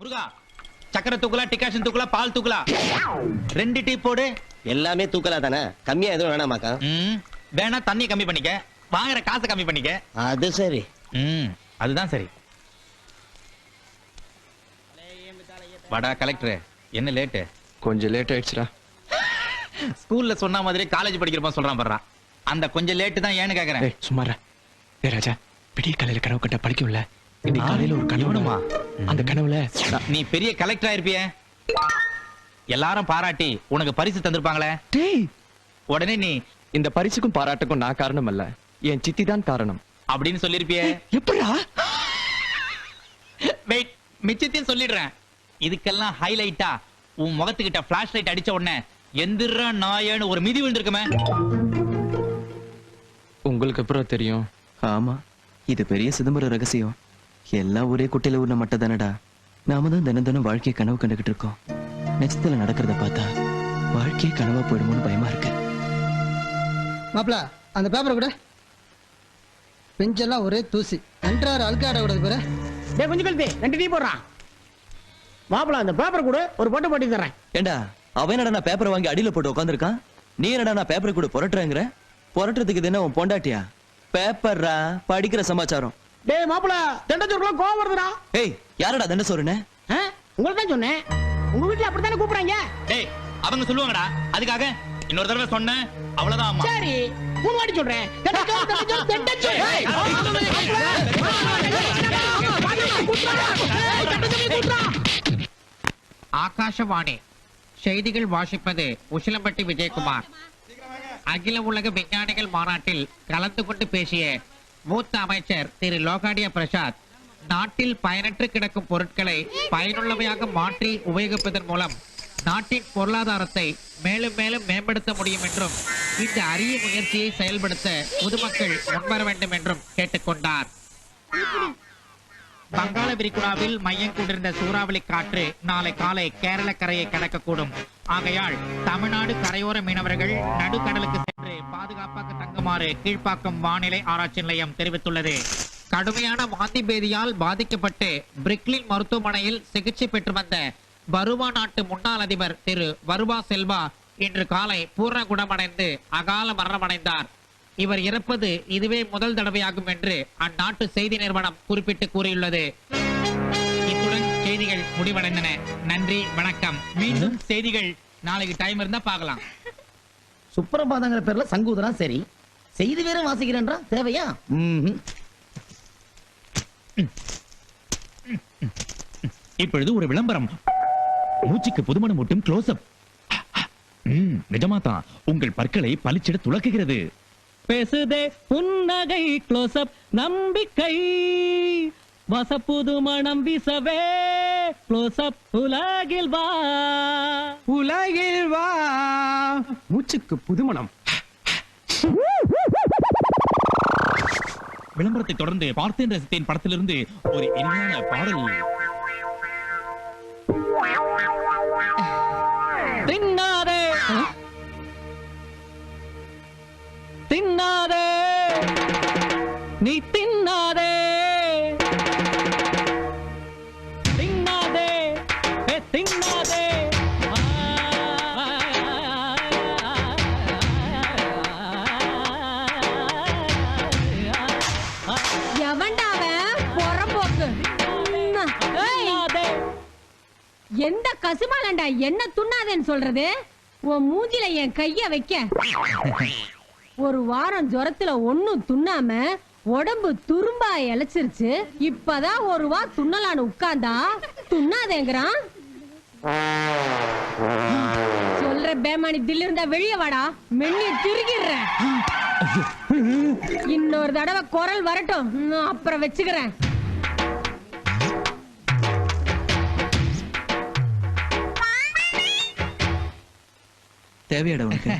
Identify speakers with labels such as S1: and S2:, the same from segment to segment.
S1: முருகா சக்கரை தூக்கலா டிகாஷன் தூக்கலா பால் தூக்கலா 2 டீ போடு.
S2: எல்லாமே தூக்கலா தானே, கம்மியா எதுவும் வேணாமாக்கா?
S1: வேணா தண்ணி கம்மி பண்ணிக்க, வாங்குற காசை கம்மி பண்ணிக்க.
S2: அது சரி.
S1: அதுதான் சரி. வடா கலெக்டர், என்ன லேட்டு?
S3: கொஞ்சம் லேட் ஆயிடுச்சுடா.
S1: ஸ்கூல்ல சொன்ன மாதிரி காலேஜ் படிக்கிறப்ப சொல்றான் பாரு. அந்த கொஞ்சம் லேட்டு தான் ஏன்னு கேக்குறேன்.
S3: ஏய் சும்மாரா. ஏய் ராஜா, விடிய காலையில கனவு கட்ட படிக்கல. இன்னைக்கு காலையில ஒரு கனவுமா. அந்த கனவுல
S1: நீ பெரிய கலெக்டரா இருப்பியே, எல்லாரும் பாராட்டி உனக்கு பரிசு தந்திருப்பாங்களே.
S3: டேய்,
S1: உடனே நீ
S3: இந்த பரிசுக்கும் பாராட்டுக்கும் நான் காரணம் அல்ல, என் சித்தி தான் காரணம்
S1: அப்படின்னு சொல்லிருப்பியே.
S3: எப்படிடா?
S1: வெயிட், மிச்சத்தையும் சொல்லிடுறேன். இதுக்கெல்லாம் ஹைலைட்டா உன் முகத்துக்கிட்ட பிளாஷ் லைட் அடிச்ச உடனே எந்திர நாயன்னு ஒரு மிதி விழுந்திருக்குமே.
S3: உங்களுக்கு அப்புறம் தெரியும்.
S4: ஆமா, இது பெரிய சிதம்பர ரகசியம். எல்லாம் ஒரே குட்டையில உள்ள மட்டும் தானடா. நாம தான் தினம் தினம் வாழ்க்கையை கனவு கண்டுகிட்டு இருக்கோம். நெக்ஸ்ட்ல நடக்கிறத பார்த்தா வாழ்க்கையே கனவா போயிடுமோன்னு பயமா இருக்கு.
S5: மாப்பிள, அந்த பேப்பரை கூட பெஞ்செல்லாம் ஒரே தூசி. அன்றாறு அழுக்காட கூடாது பேர.
S6: டேய் கொஞ்சம் கழுத்து 2 டீ போடுறான். மாப்பிள அந்த பேப்பர் கூட ஒரு போட்டோ போட்டு தரேன்.
S4: ஏண்டா, அவன் என்னடா நான் பேப்பரை வாங்கி அடியில போட்டு உட்காந்துருக்கான். நீ என்னடா நான் பேப்பரை கூட புரட்டுறேங்கிற? புரட்டுறதுக்கு இது என்ன உன் பொண்டாட்டியா? பேப்பர்ரா, படிக்கிற சமாச்சாரம்.
S6: டேய் மாப்பிள, தண்டச்சோறுக்குலாம் கோவம் வருதுடா.
S4: ஏய், யாரடா தண்ட சோறுன்னு?
S6: உங்களுக்கு தான் சொன்னேன், உங்க வீட்டுல அப்படித்தானே கூப்பிடுறாங்க.
S1: டேய், அவங்க சொல்லுவாங்கடா, அதுக்காக இன்னொரு தடவை சொன்னேன் அவ்வளவுதான். அம்மா
S6: சரி, 3 வாட்டி சொல்றேன்.
S7: ஆகாஷவாணி செய்திகள் வாசிப்பது உசிலம்பட்டி விஜயகுமார். அகில உலக விஞ்ஞானிகள் மாநாட்டில் கலந்து கொண்டு பேசிய மூத்த அமைச்சர் திரு லோகாடியா பிரசாத், நாட்டில் பயனற்று கிடக்கும் பொருட்களை பயனுள்ளவையாக மாற்றி உபயோகிப்பதன் மூலம் நாட்டின் பொருளாதாரத்தை மேலும் மேலும் மேம்படுத்த முடியும் என்றும் இந்த அரிய முயற்சியை செயல்படுத்த பொதுமக்கள் முன்வர வேண்டும் என்றும் கேட்டுக்கொண்டார். வங்காள விரிகுடாவில் மையம் கொண்டிருந்த சூறாவளி காற்று நாளை காலை கேரள கரையை கடக்கக்கூடும். ஆகையால் தமிழ்நாடு கரையோர மீனவர்கள் நடுக்கடலுக்கு சென்று பாதுகாப்பாக தங்குமாறு கீழ்ப்பாக்கம் வானிலை ஆராய்ச்சி நிலையம் தெரிவித்துள்ளது. கடுமையான வாந்தி பேதியால் பாதிக்கப்பட்டு பிரிக்லின் மருத்துவமனையில் சிகிச்சை பெற்று வந்த பருவா நாட்டு முன்னாள் அதிபர் திரு வருவா செல்வா இன்று காலை பூர்ண குணமடைந்து அகால மரணமடைந்தார். இவர் இறப்பது இதுவே முதல் தடவையாகும் என்று அந்நாட்டு செய்தி நிறுவனம் குறிப்பிட்டு கூறியுள்ளது. இத்துடன் செய்திகள் முடிவடைந்தன. நன்றி, வணக்கம். மீண்டும் செய்திகள் நாளைக்கு டைம் இருந்தா பார்க்கலாம்.
S6: சுப்பிரபாதங்கிற பேர்ல சங்கூதரா சரி, செய்தி வேற வாசிக்கிறேன்றா தேவையா?
S1: இப்பொழுது ஒரு விளம்பரம். மூச்சுக்கு புதுமணம் ஊட்டும் க்ளோஸ்அப். நிஜமா தான் உங்கள் பற்களை பளிச்சிட துலக்குகிறது.
S8: பேசுதே புன்னகை க்ளோஸ்அப், நம்பிக்கை வசப்புது மனம் வீசவே க்ளோஸ்அப். உலகில் வா,
S3: உலகில் வா, மூச்சுக்கு புதுமணம்.
S1: விளம்பரத்தை தொடர்ந்து பார்த்தேன் ரசித்தேன் படத்திலிருந்து ஒரு இனிமையான பாடல்.
S8: தின்னாதே தின்னாதே நீ தின்னாதே தின்னாதே தின்னாதே.
S9: எந்த கசுமாலண்டா என்ன துண்ணாதேன்னு சொல்றது? உன் மூஞ்சில என் கைய வைக்க. ஒரு வாரம் ஜுரத்துல ஒண்ணும் துண்ணாம உடம்பு துரும்பா இழைச்சிருச்சு. இப்பதான் ஒரு வா துண்ணலான்னு உட்கார்ந்தா துண்ணாதேங்கிறான். சொல்ற பேமானி தில் இருந்தா வெளியே வாடா, மென்னி திருகிடுற. இன்னொரு தடவை குரல் வரட்டும், அப்புறம் வச்சுக்கிறேன்.
S4: தேவையாடா உனக்கு?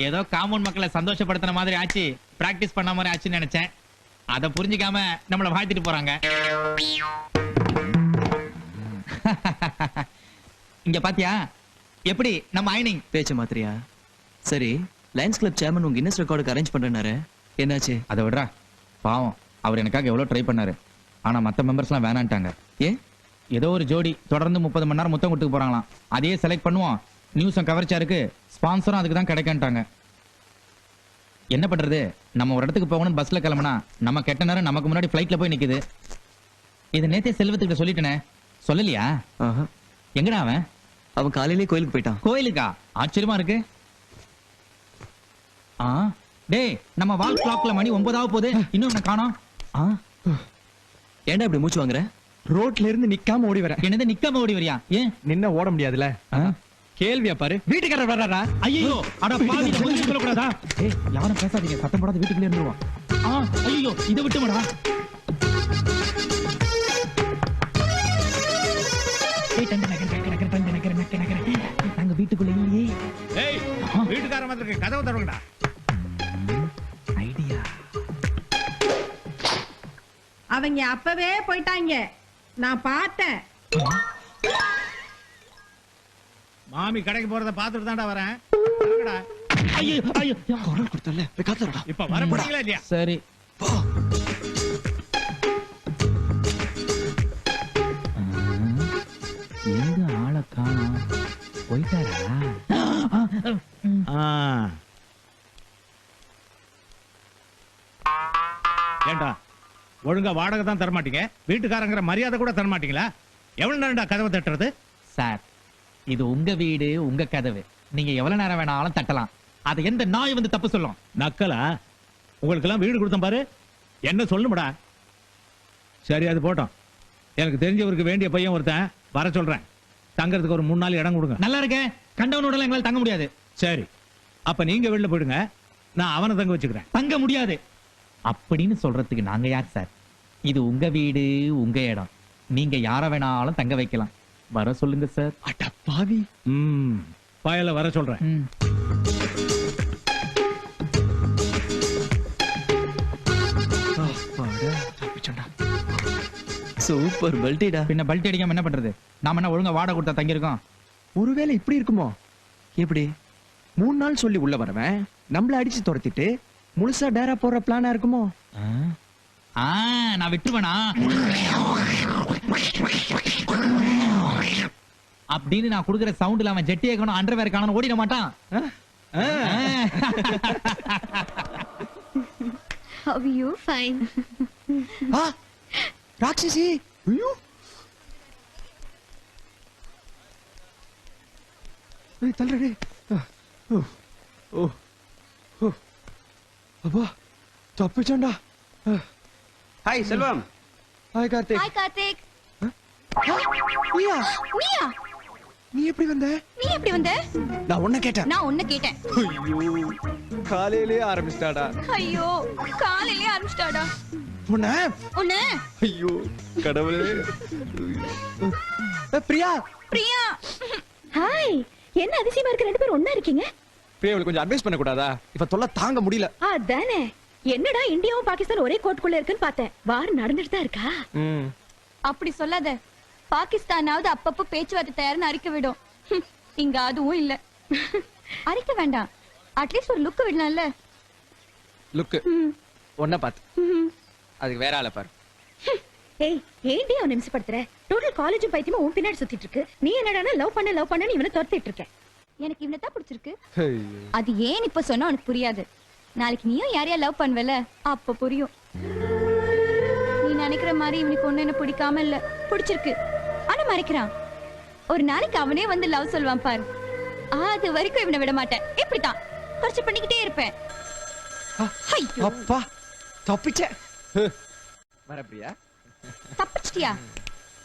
S1: ஏதோ காமன் மக்களை சந்தோஷப்படுத்தின மாதிரி ஆச்சு, பிராக்டிஸ் பண்ண மாதிரி ஆச்சுன்னு நினைச்சேன். அதை புரிஞ்சுக்காம நம்மளை வாழ்த்திட்டு போறாங்க. இங்க பாத்தியா எப்படி நம்ம ஐனிங்
S4: பேச்ச மாத்திரியா? சரி, லயன்ஸ் கிளப் சேர்மன் உங்க கின்னஸ் ரெக்கார்டுக்கு அரேஞ்ச் பண்றேனாரு, என்னாச்சு?
S1: அதை விடுறா, பாவம் அவர் எனக்காக எவ்வளவு ட்ரை பண்ணாரு. ஆனா மத்த மெம்பர்ஸ்லாம் வேணான்ட்டாங்க.
S4: ஏன்,
S1: ஏதோ ஒரு ஜோடி தொடர்ந்து 30 மணி நேரம் முத்தம் கொடுத்துக்கு போறாங்களாம். அதையே செலக்ட் பண்ணுவோம். நியூஸும் கவர்ச்சியா இருக்கு, ஸ்பான்சரும் அதுக்கு தான் கிடைக்கன்ட்டாங்க. என்ன பண்றது, நம்ம ஒரு இடத்துக்கு போகணும் பஸ்ல கிளம்புனா நம்ம கெட்ட நேரம் நமக்கு முன்னாடி ஃபிளைட்ல போய் நிக்குது. இது நேத்தே செல்வத்துக்கிட்ட சொல்லிட்டேனே, சொல்லலையா?
S4: ஆஹா.
S1: எங்கடா அவன்?
S4: அவன் காலையிலேயே கோயிலுக்கு போயிட்டான்.
S1: கோயிலுக்கா? ஆச்சரியமா இருக்கு. ஆ டேய், நம்ம வால் கிளாக்ல மணி 9 போகுது, இன்னும் என்ன காணோம்? ஆ
S4: ஏன்டா இப்படி மூச்சு வாங்குற?
S3: ரோட்ல இருந்து நிக்காம ஓடி வரேன்.
S1: என்னது நிக்காம ஓடி வரியா? ஏன்?
S3: நின்ன ஓட முடியாதுல. கேள்வியா பாரு, வீட்டுக்காரர் வர்றாரா?
S1: ஐயோ, அட பாவி, கொஞ்சம் சொல்லக்கூடாதா? ஏய், யாரும் பேசாதீங்க, சத்தம் போடாத, வீட்டுக்குள்ளே இருந்துருவோம். ஐயோ, இதை விட்டுமாடா. நாங்க வீட்டுக்குள்ள இல்லையே.
S7: வீட்டுக்கார மாதிரி கதவு தருவங்கடா.
S1: ஐடியா.
S9: அவங்க அப்பவே போயிட்டாங்க, நான் பார்த்தேன்.
S7: மாமி கடைக்கு போறத பாத்துட்டு தான்டா வரேன்.
S1: ஐயோ ஐயோ,
S3: குரல் கொடுத்தல, போய் காத்துறடா.
S7: இப்ப வர முடியல இல்லையா?
S1: சரி. எங்க ஆளை காணோம், போயிட்டாரா?
S7: ஏண்டா ஒழுங்கா வாடகை தான் தரமாட்டீங்க, வீட்டுக்காரங்கிற மரியாதை கூட தரமாட்டீங்களா? எவ்வளவு நேரம்டா கதவை தட்டுறது?
S1: சார், இது உங்க வீடு, உங்க கதவு, நீங்க எவ்வளவு நேரம் வேணாலும் தட்டலாம். அது எந்த நாய் வந்து தப்பு சொல்லும்?
S7: நக்கலா? உங்களுக்கு எல்லாம் வீடு கொடுத்தேன் பாரு, என்ன சொல்லுமடா. சரி, அது போட்டோம். எனக்கு தெரிஞ்சவருக்கு வேண்டிய பையன் ஒருத்தன் வர சொல்றேன். தங்கறதுக்கு ஒரு 3 நாள் இடம் கொடுங்க.
S1: நல்லா இருக்க, கண்டவனோட எங்களால தங்க முடியாது.
S7: சரி, அப்ப நீங்க வெளில போயிடுங்க, நான் அவனை தங்க வச்சுக்கிறேன்.
S1: தங்க முடியாது அப்படின்னு சொல்றதுக்கு நாங்க யார் சார்? இது உங்க வீடு, உங்க இடம், நீங்க யார வேணாலும் தங்க வைக்கலாம். வர சொல்லுங்க சார்.
S3: அட பாவி.
S7: பயல வர சொல்றேன்.
S4: சூப்பர் பல்டிடா.
S1: பின்ன பல்ட்டி அடிக்காம என்ன பண்றது? நாம என்ன ஒழுங்கா வாடகை கொடுத்தா தங்கி இருக்கோம்?
S3: ஒருவேளை இப்படி இருக்குமோ?
S4: எப்படி?
S3: 3 நாள் சொல்லி உள்ள வரவன் நம்மள அடிச்சு துரத்திட்டு முழுசா டேரா போற பிளானா இருக்குமோ?
S1: நான் விட்டுருவேனா அப்படின்னு நான் கொடுக்குற சவுண்ட்ல அவன் ஜெட்டியே காணும், அண்டர்வேர் காணும், ஓடிட மாட்டான்.
S10: How are you? Fine.
S3: ராட்சசி. ஐயோ, ஏய் தள்ளுடே. அப்பா தப்பிச்சோண்டா.
S2: ஹாய் செல்வம்.
S3: ஹாய் கார்த்திக்.
S10: Hi, Karthik.
S3: நீயா?
S10: நீயா?
S3: நீ எப்படி வந்த?
S10: நீ எப்படி வந்த?
S3: நான் உன்னை கேட்டேன்.
S10: நான் உன்னை கேட்டேன்.
S3: ஐயோ, காலையிலேயே ஆரம்பிச்சிட்டாடா.
S10: ஐயோ, காலையிலே ஆரம்பிச்சிட்டாடா.
S3: உன்னை ஐயோ கடவுளே. பிரியா.
S10: பிரியா. ஹாய், என்ன அதிசயமா இருக்கு, 2 பேரும் ஒண்ணா இருக்கீங்க.
S3: பிரியாவுக்கு கொஞ்சம் அட்வைஸ் பண்ண கூடாதா? இப்ப தொல்லை தாங்க முடியல.
S10: அதானே, என்னடா இந்தியாவும் பாகிஸ்தான் ஒரே கோட்டுக்குள்ள இருக்குன்னு பார்த்தேன். வார் நடந்துட்டு தான் இருக்கா? அப்படி சொல்லாத. பாகிஸ்தானாவது அப்பப்போ பேச்சுவார்த்தை தயார்னு அறிக்க விடும். இங்க அதுவும் இல்ல. அறிக்க வேண்டாம், அட்லீஸ்ட் ஒரு லுக் விடலாம்ல.
S3: லுக் ஒன்ன பாத்து, அதுக்கு வேற ஆளை பாரு.
S10: ஏய், ஏன்டி அவனை நிமிஷப்படுத்துற? டோட்டல் காலேஜும் பைத்தியமா உன் பின்னாடி சுத்திட்டு இருக்கு. நீ என்னடானா லவ் பண்ண இவனை துரத்திட்டு இருக்க. எனக்கு இவனை தான் பிடிச்சிருக்கு. அது ஏன் இப்ப சொன்னா உனக்கு புரியாது. நாளைக்கு நீயும் யாரையா லவ் பண்ணுவல, அப்ப புரியும். நீ நினைக்கிற மாதிரி இவனுக்கு ஒண்ணு என்ன பிடிக்காம இல்ல, பிடிச்சிருக்கு. ஆனா மறைக்கிறான். ஒரு நாளைக்கு அவனே வந்து லவ் சொல்வான் பாரு. அது வரைக்கும் இவனை விட மாட்டேன். இப்படித்தான் குறைச்சு பண்ணிக்கிட்டே இருப்பேன்.
S3: அப்பா தப்பிச்சே. வர பிரியா.
S10: தப்பிச்சிட்டியா?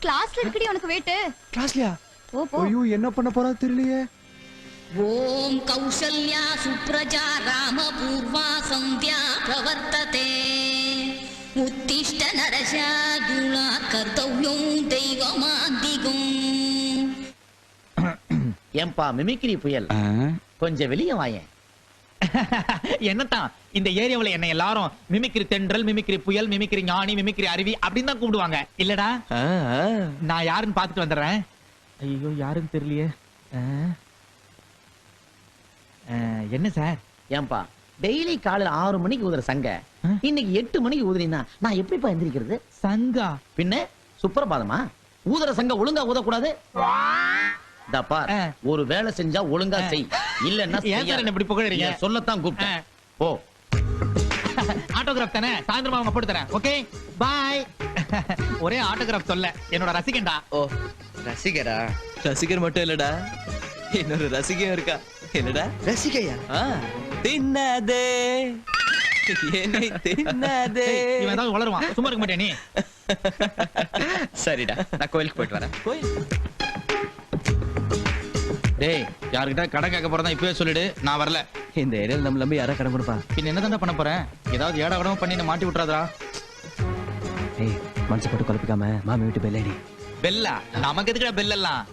S10: கிளாஸ்ல இருக்கடி உனக்கு வெயிட்.
S3: கிளாஸ்லயா?
S10: ஓ போ.
S3: ஐயோ, என்ன பண்ண போறா தெரியலையே.
S11: ஓம் கௌசல்யா சுப்ரஜா ராமபூர்வா சந்தியா பிரவர்த்ததே உத்திஷ்ட நரசாதுலா கர்த்தவ்யம் தெய்வமாதிகம்.
S2: ஏன்பா மிமிக்ரி புயல், கொஞ்சம் வெளியே வாயேன்.
S1: என்னத்தான் இந்த ஏரியாவுல என்ன எல்லாரும் மிமிக்ரி தென்றல், மிமிக்ரி புயல், மிமிக்ரி ஞானி, மிமிக்ரி அருவி அப்படின்னு தான் கூப்பிடுவாங்க இல்லடா? நான் யாருன்னு பாத்துட்டு வந்துடுறேன். ஐயோ, யாருன்னு தெரியலையே. என்ன சார்?
S2: ஏன்பா டெய்லி காலையில 6 மணிக்கு ஊதுற சங்க இன்னைக்கு 8 மணிக்கு ஊதுறீங்கன்னா நான் எப்படிப்பா எந்திரிக்கிறது?
S1: சங்கா
S2: பின்ன சுப்பிரபாதமா? ஊதுற சங்க ஒழுங்கா ஊதக்கூடாது. இந்தா பார், ஒரு வேலை செஞ்சா ஒழுங்கா செய், இல்லன்னா
S1: ஏன் சார் என்ன இப்படி புகழறீங்க?
S2: சொல்லத்தான் கூப்பிட்டேன். போ.
S1: ஆட்டோகிராஃப் தானே, சாயந்தரமா அவங்க போட்டு தரேன். Okay bye. ஒரே ஆட்டோகிராஃப் சொல்ல என்னோட ரசிகன்டா.
S4: ஓ ரசிகரா? ரசிகர் மட்டும் இல்லடா, இன்னொரு ரசிகையும் இருக்கா. என்னடா
S3: ரசிகையா?
S4: தின்னாதே என்னை தின்னாதே.
S1: இவன் ஏதாவது வளருவான், சும்மா இருக்க மாட்டே நீ.
S4: சரிடா, நான் கோயிலுக்கு போயிட்டு வரேன். கோயில்?
S1: டேய், யார்கிட்ட கடன் கேட்க போறதா இப்பவே சொல்லிடு, நான் வரல.
S4: இந்த ஏரியால நம்ம நம்பி யாரா கடன் கொடுப்பா?
S1: பின்ன என்ன பண்ண போறேன்? ஏதாவது ஏடா கடமை பண்ணி என்ன மாட்டி விட்டுறாதா?
S4: ஏய், மனசு போட்டு குழப்பிக்காம மாமி வீட்டு பெல்லடி.
S1: பெல்லா? நமக்கு எதுக்குடா பெல் எல்லாம்?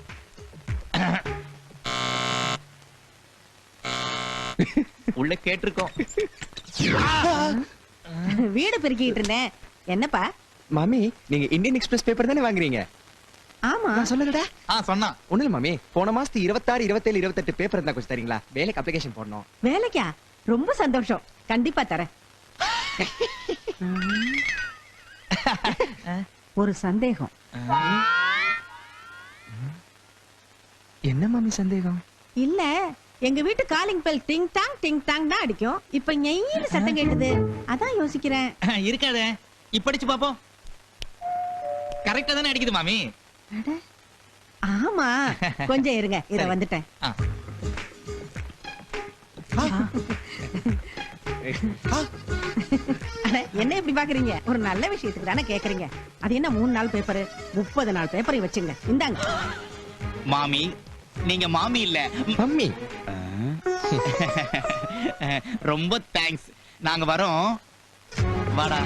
S1: உள்ள கேட்டிருக்கோம்.
S9: வீடு பெருக்கிட்டு இருந்தேன். என்னப்பா?
S3: மாமி, நீங்க இந்தியன் எக்ஸ்பிரஸ் பேப்பர் தானே வாங்குறீங்க?
S9: ஆமா.
S3: நான் சொல்லலடா.
S1: சொன்னா
S3: ஒண்ணு இல்ல மாமி, போன மாசத்து 26, 27, 28 பேப்பர் இருந்தா கொஞ்சம் தரீங்களா? வேலைக்கு அப்ளிகேஷன் போடணும்.
S9: வேலைக்கா? ரொம்ப சந்தோஷம், கண்டிப்பா தரேன். ஒரு சந்தேகம்.
S3: என்ன மாமி சந்தேகம்?
S9: இல்ல, எங்க வீட்டு காலிங் பெல் டிங் டாங் தான் அடிக்கும். இப்ப நெய்யில சத்தம் கேட்டது, அதான் யோசிக்கிறேன்.
S1: இருக்காதே, இப்படிச்சு பாப்போம். கரெக்டா தானே அடிக்குது மாமி?
S9: அட, ஆமா. கொஞ்சம் இருங்க, இத வந்துட்டேன். அட, என்ன இப்படி பாக்குறீங்க? ஒரு நல்ல விஷயத்துக்கு தானே கேக்குறீங்க. அது என்ன 3 நாள் பேப்பர், 30 நாள் பேப்பரை வச்சுங்க. இந்தாங்க.
S1: மாமி, நீங்க மாமி இல்ல
S3: மம்மி.
S1: ரொம்ப தேங்க்ஸ். நாங்க வரோம். வாடா.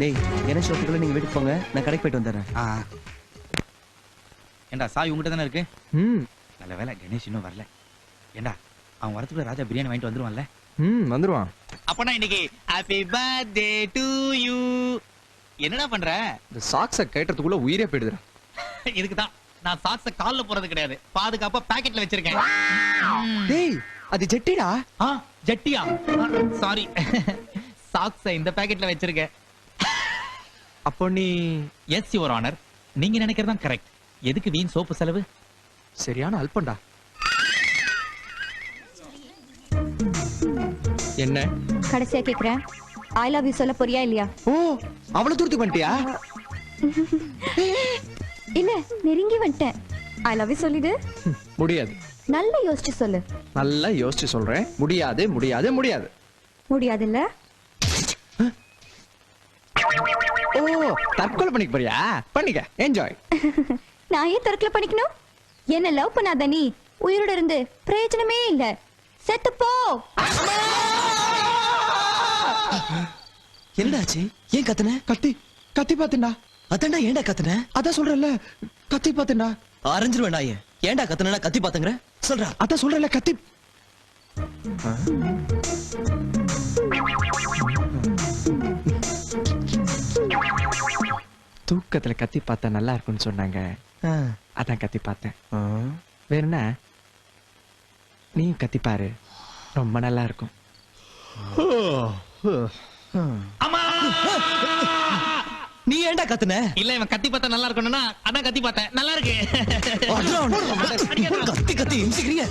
S4: டேய், என்ன ஷோத்துக்குள்ள நீங்க வீட்டுக்கு போங்க, நான் கடைக்கு போயிட்டு வந்துடுறேன்.
S1: ஏண்டா, சாய் உங்ககிட்ட தானே இருக்கு?
S3: ம்.
S1: நல்ல வேலை கணேஷ் இன்னும் வரல. ஏண்டா, அவன் வரதுக்குள்ள ராஜா பிரியாணி வாங்கிட்டு வந்துருவான்ல?
S3: வந்துருவான்.
S1: அப்பனா இன்னைக்கு ஹாப்பி பர்த்டே டு யூ. என்னடா பண்ற?
S3: இந்த சாக்ஸ கேட்டதுக்குள்ள உயிரே போயிடுதுடா.
S1: இதுக்குதான் நான் சாக்ஸ கால்ல போறது கிடையாது, பாதுகாப்பா பாக்கெட்ல வச்சிருக்கேன்.
S3: டேய், அது ஜெட்டிடா.
S1: ஜட்டியா? சாரி, சாக்ஸ இந்த பாக்கெட்ல வச்சிருக்கேன்.
S3: அப்போ நீ
S1: எஸ் யுவர் ஆனர், நீங்க நினைக்கிறதான் கரெக்ட். எதுக்கு வீண் சோப்பு செலவு?
S3: சரியான அல்பண்டா. என்ன
S10: கடைசியா கேக்குறேன், ஐ லவ் யூ சொல்ல போறியா இல்லையா?
S3: ஓ, அவ்வளவு தூரத்துக்கு வந்துட்டியா?
S10: இல்ல, நெருங்கி வந்துட்டேன். ஐ லவ் யூ சொல்லிடு.
S3: முடியாது.
S10: நல்லா யோசிச்சு சொல்லு.
S3: நல்லா யோசிச்சு சொல்றேன். முடியாது, முடியாது, முடியாது.
S10: முடியாதுல்ல?
S3: ஓ, தற்கொலை பண்ணிக்க போறியா? பண்ணிக்க, என்ஜாய்.
S10: நான் ஏன் தற்கொலை பண்ணிக்கணும்? என்ன லவ் பண்ணாத நீ உயிரோட இருந்து பிரயோஜனமே இல்ல. செத்து போ.
S4: என்னடாச்சு? ஏன் கத்துன?
S3: கத்தி பாத்துண்டா.
S4: அதான்டா, ஏன்டா கத்துன?
S3: அதான் சொல்றேன்ல, கத்தி பாத்துண்டா.
S4: ஆரஞ்சிருவேன் நாயே. ஏன்டா கத்துனா கத்தி பாத்துங்கற? சொல்றா.
S3: அதான் சொல்றேன்ல, கத்தி. தூக்கத்துல கத்தி பார்த்தா நல்லா இருக்கும்னு சொன்னாங்க, அதான் கத்தி பார்த்தேன். வேணும்னா நீ கத்தி பாரு, ரொம்ப நல்லா இருக்கும்.
S1: அம்மா!
S4: நீ ஏன்டா கத்துன?
S1: இல்ல, இவன் கத்தி பார்த்தா நல்லா இருக்கணும்னா அதான் கத்தி பார்த்தேன். நல்லா இருக்கு.
S4: கத்தி கத்தி இம்சிக்கிறீங்க.